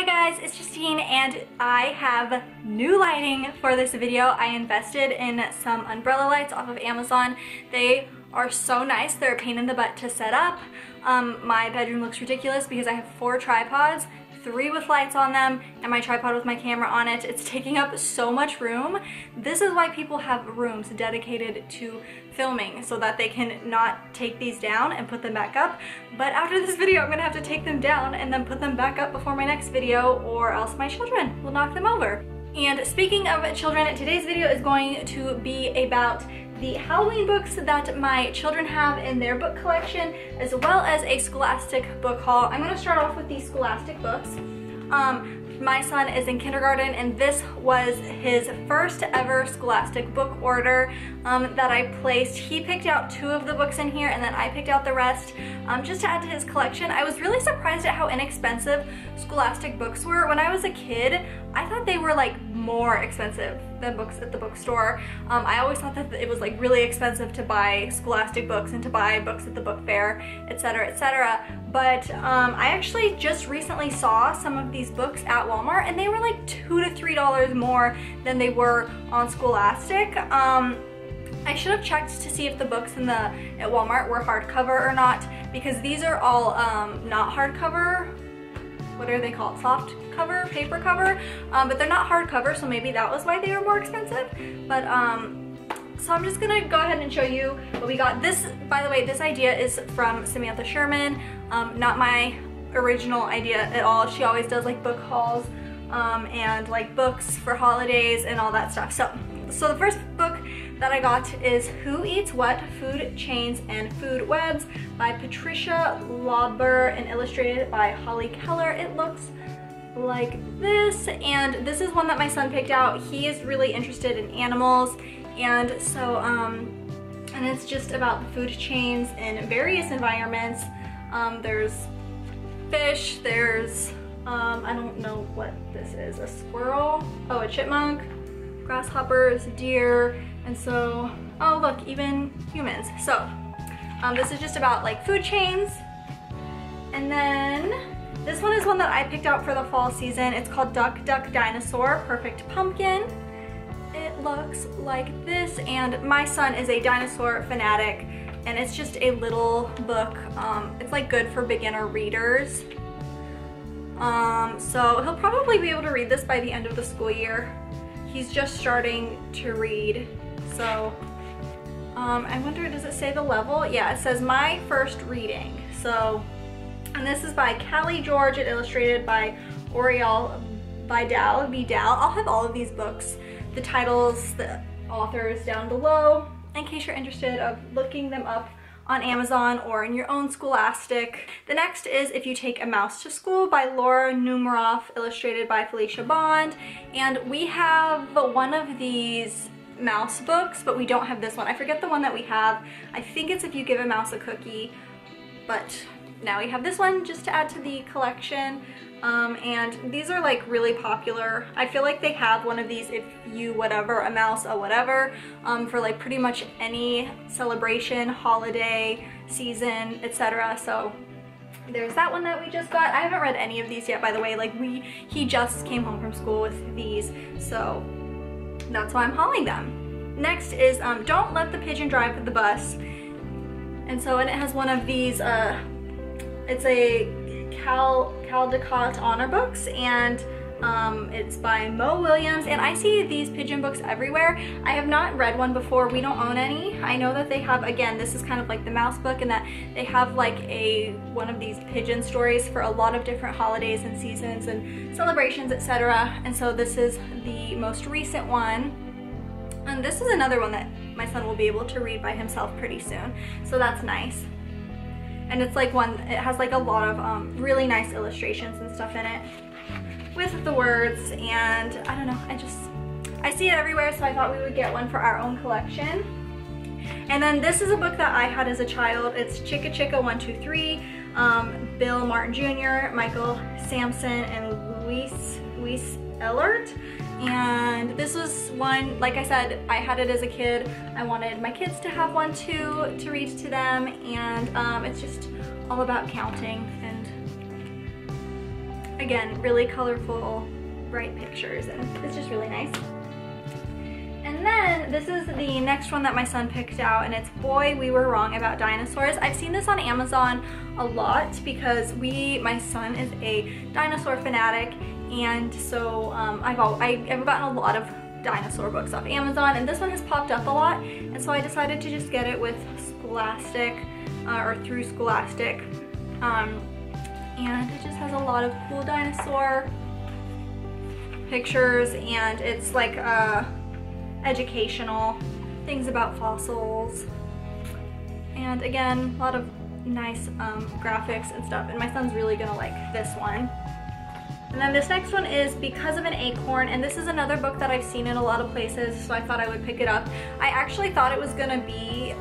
Hi guys, it's Justine and I have new lighting for this video. I invested in some umbrella lights off of Amazon. They are so nice. They're a pain in the butt to set up. My bedroom looks ridiculous because I have 4 tripods, 3 with lights on them, and my tripod with my camera on it. It's taking up so much room. This is why people have rooms dedicated to filming, so that they can not take these down and put them back up. But after this video, I'm gonna have to take them down and then put them back up before my next video, or else my children will knock them over. And speaking of children, today's video is going to be about the Halloween books that my children have in their book collection, as well as a Scholastic book haul. I'm going to start off with these Scholastic books. My son is in kindergarten and this was his first ever Scholastic book order that I placed. He picked out 2 of the books in here and then I picked out the rest just to add to his collection. I was really surprised at how inexpensive Scholastic books were. When I was a kid, I thought they were like more expensive than books at the bookstore. I always thought that it was like really expensive to buy Scholastic books and to buy books at the book fair, etc., etc. But I actually just recently saw some of these books at Walmart and they were like $2 to $3 more than they were on Scholastic. I should have checked to see if the books at Walmart were hardcover or not, because these are all not hardcover. What are they called? Soft cover? Paper cover? But they're not hardcover, so maybe that was why they were more expensive. But so I'm just gonna go ahead and show you what we got. This, by the way, this idea is from Samantha Sherman, not my original idea at all. She always does like book hauls and like books for holidays and all that stuff. So the first book that I got is Who Eats What? Food Chains and Food Webs by Patricia, Lauber, and illustrated by Holly Keller. It looks like this, and this is one that my son picked out. He is really interested in animals, and so and it's just about the food chains in various environments. There's fish, there's I don't know what this is, a squirrel, oh, a chipmunk, grasshoppers, deer, and so, oh look, even humans. So this is just about like food chains. And then this one is one that I picked out for the fall season. It's called Duck Duck Dinosaur Perfect Pumpkin. It looks like this, and my son is a dinosaur fanatic, and it's just a little book. It's like good for beginner readers. So he'll probably be able to read this by the end of the school year. He's just starting to read, so I wonder, does it say the level? Yeah, it says My First Reading. So, and this is by Kallie George and illustrated by Oriel Vidal. I'll have all of these books, the titles, the authors down below, in case you're interested of looking them up on Amazon or in your own Scholastic. The next is If You Take a Mouse to School by Laura Numeroff, illustrated by Felicia Bond. And we have one of these mouse books, but we don't have this one. I forget the one that we have. I think it's If You Give a Mouse a Cookie, but now we have this one just to add to the collection. And these are like really popular. I feel like they have one of these, If You Whatever a Mouse a Whatever, for like pretty much any celebration, holiday, season, etc. So there's that one that we just got. I haven't read any of these yet, by the way. Like he just came home from school with these, so that's why I'm hauling them. Next is Don't Let the Pigeon Drive the Bus. And it has one of these, it's a Caldecott honor books, and it's by Mo Willems, and I see these pigeon books everywhere. I have not read one before. We don't own any. I know that they have, again, this is kind of like the mouse book, and that they have like one of these pigeon stories for a lot of different holidays and seasons and celebrations, etc. And so this is the most recent one, and this is another one that my son will be able to read by himself pretty soon, so that's nice. And it's like it has like a lot of really nice illustrations and stuff in it with the words, and I don't know, I see it everywhere, so I thought we would get one for our own collection. And then this is a book that I had as a child. It's Chicka Chicka 1, 2, 3, Bill Martin Jr., Michael Sampson, and Luis Ellert. And this was one, like I said, I had it as a kid. I wanted my kids to have one too, to read to them, and it's just all about counting. And again, really colorful, bright pictures, and it's just really nice. And then this is the next one that my son picked out, and it's Boy, We Were Wrong About Dinosaurs. I've seen this on Amazon a lot because my son is a dinosaur fanatic, and so I've gotten a lot of dinosaur books off Amazon, and this one has popped up a lot, and so I decided to just get it with Scholastic, or through Scholastic, and it just has a lot of cool dinosaur pictures, and it's like educational things about fossils, and again, a lot of nice graphics and stuff, and my son's really gonna like this one. And then this next one is Because of an Acorn, and this is another book that I've seen in a lot of places, so I thought I would pick it up. I actually thought it was gonna be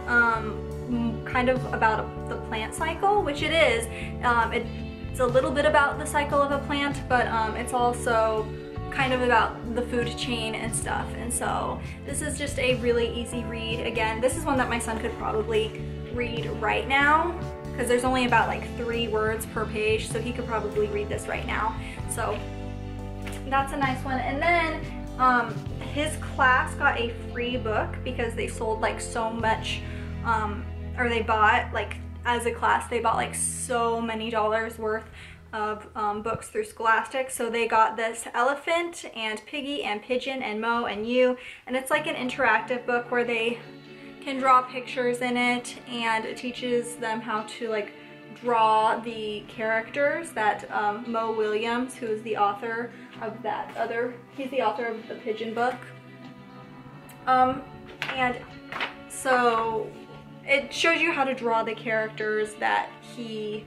kind of about the plant cycle, which it is. It's a little bit about the cycle of a plant, but it's also kind of about the food chain and stuff, and so this is just a really easy read. Again, this is one that my son could probably read right now because there's only about like 3 words per page, so he could probably read this right now. So that's a nice one. And then his class got a free book because they sold like so much, or they bought, like as a class, they bought like so many dollars worth of books through Scholastic. So they got this Elephant and Piggie and Pigeon and Mo and You, and it's like an interactive book where they can draw pictures in it, and it teaches them how to like draw the characters that Mo Willems, who is the author of he's the author of the Pigeon book, and so it shows you how to draw the characters that he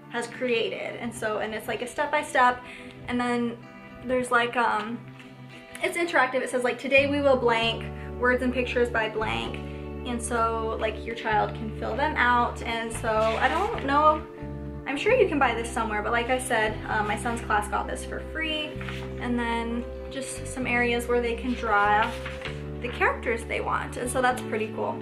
has created, and it's like a step-by-step, and then there's like it's interactive. It says like, today we will blank words and pictures by blank, and so like your child can fill them out. And so I don't know, I'm sure you can buy this somewhere, but like I said, my son's class got this for free, and then just some areas where they can draw the characters they want, and so that's pretty cool.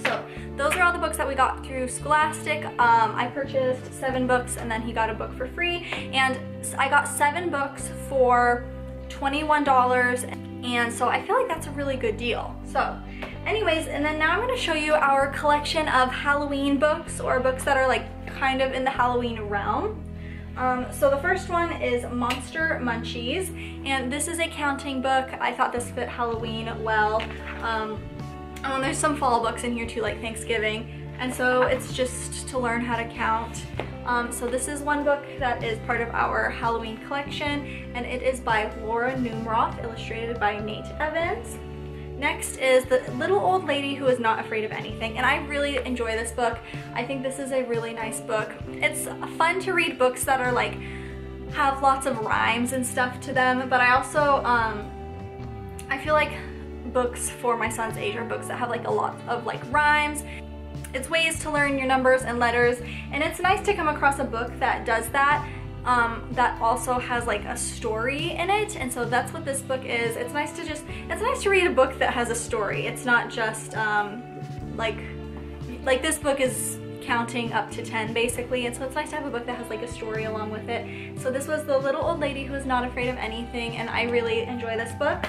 So those are all the books that we got through Scholastic. I purchased 7 books, and then he got a book for free, and I got 7 books for $21, and so I feel like that's a really good deal. So anyways, and then now I'm going to show you our collection of Halloween books, or books that are like kind of in the Halloween realm. So the first one is Monster Munchies, and this is a counting book. I thought this fit Halloween well. There's some fall books in here too, like Thanksgiving, and so it's just to learn how to count. So this is one book that is part of our Halloween collection, and it is by Laura Numeroff, illustrated by Nate Evans. Next is The Little Old Lady Who Is Not Afraid of Anything, and I really enjoy this book. I think this is a really nice book. It's fun to read books that are like, have lots of rhymes and stuff to them, but I also, I feel like books for my son's age are books that have like a lot of like rhymes. It's ways to learn your numbers and letters, and it's nice to come across a book that does that, that also has like a story in it, and so that's what this book is. It's nice to read a book that has a story. It's not just like this book is counting up to 10 basically, and so it's nice to have a book that has like a story along with it. So this was The Little Old Lady Who Is Not Afraid of Anything, and I really enjoy this book.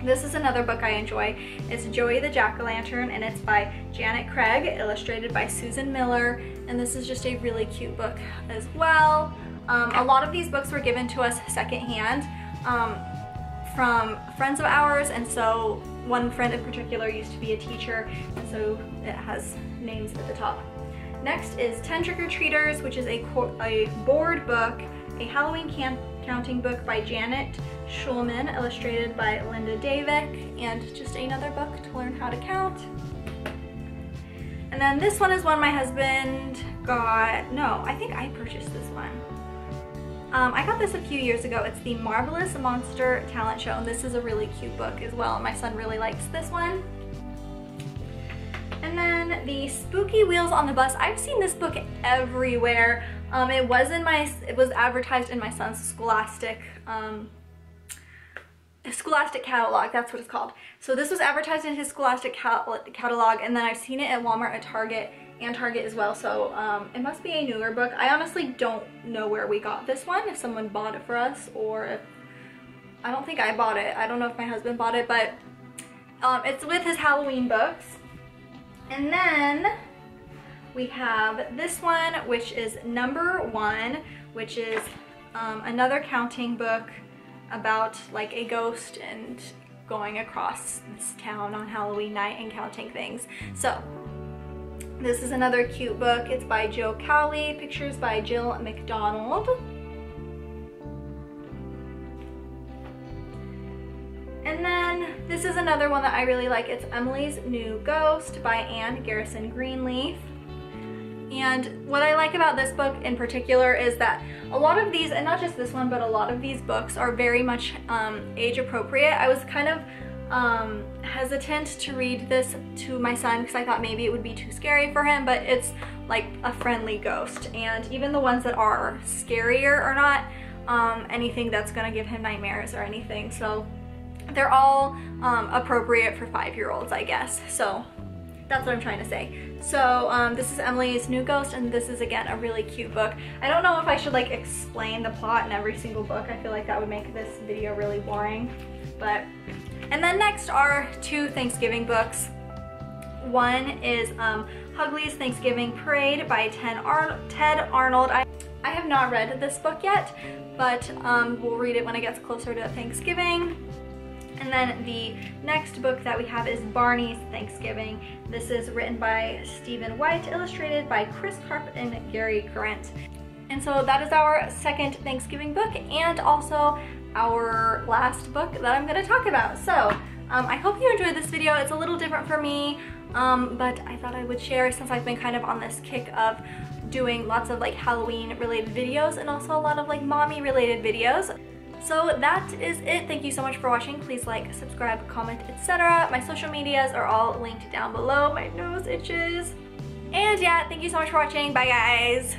This is another book I enjoy. It's Joey the Jack-o'-lantern, and it's by Janet Craig, illustrated by Susan Miller, and this is just a really cute book as well. A lot of these books were given to us secondhand from friends of ours, and so one friend in particular used to be a teacher, and so it has names at the top. Next is 10 Trick-or-Treaters, which is a board book, a Halloween counting book by Janet Schulman, illustrated by Linda Davick, and just another book to learn how to count. And then this one is one my husband got, no, I think I purchased this one. I got this a few years ago. It's the Marvelous Monster Talent Show, and this is a really cute book as well, and my son really likes this one. And then the Spooky Wheels on the Bus. I've seen this book everywhere. It was advertised in my son's Scholastic catalog, that's what it's called. So this was advertised in his Scholastic catalog, and then I've seen it at Walmart, at Target, and Target as well, so it must be a newer book. I honestly don't know where we got this one, if someone bought it for us or if, I don't think I bought it. I don't know if my husband bought it, but it's with his Halloween books. And then we have this one, which is number 1, which is another counting book about like a ghost and going across this town on Halloween night and counting things. So this is another cute book. It's by Joe Kallie, pictures by Jill McDonald. And then this is another one that I really like. It's Emily's New Ghost by Garrison Greenleaf. And what I like about this book in particular is that a lot of these, and not just this one, but a lot of these books are very much age appropriate. I was kind of hesitant to read this to my son because I thought maybe it would be too scary for him, but it's like a friendly ghost. And even the ones that are scarier are not anything that's gonna give him nightmares or anything. So they're all appropriate for 5-year-olds, I guess. So that's what I'm trying to say. So this is Emily's New Ghost, and this is again a really cute book. I don't know if I should like explain the plot in every single book. I feel like that would make this video really boring. But and then next are 2 Thanksgiving books. One is Hughley's Thanksgiving Parade by Ted Arnold. I have not read this book yet, but we'll read it when it gets closer to Thanksgiving. And then the next book that we have is Barney's Thanksgiving. This is written by Stephen White, illustrated by Chris Harp and Gary Grant. And so that is our second Thanksgiving book, and also our last book that I'm going to talk about. So I hope you enjoyed this video. It's a little different for me, but I thought I would share since I've been kind of on this kick of doing lots of like Halloween related videos and also a lot of like mommy related videos. So that is it. Thank you so much for watching. Please like, subscribe, comment, etc. My social medias are all linked down below. My nose itches. And yeah, thank you so much for watching. Bye guys.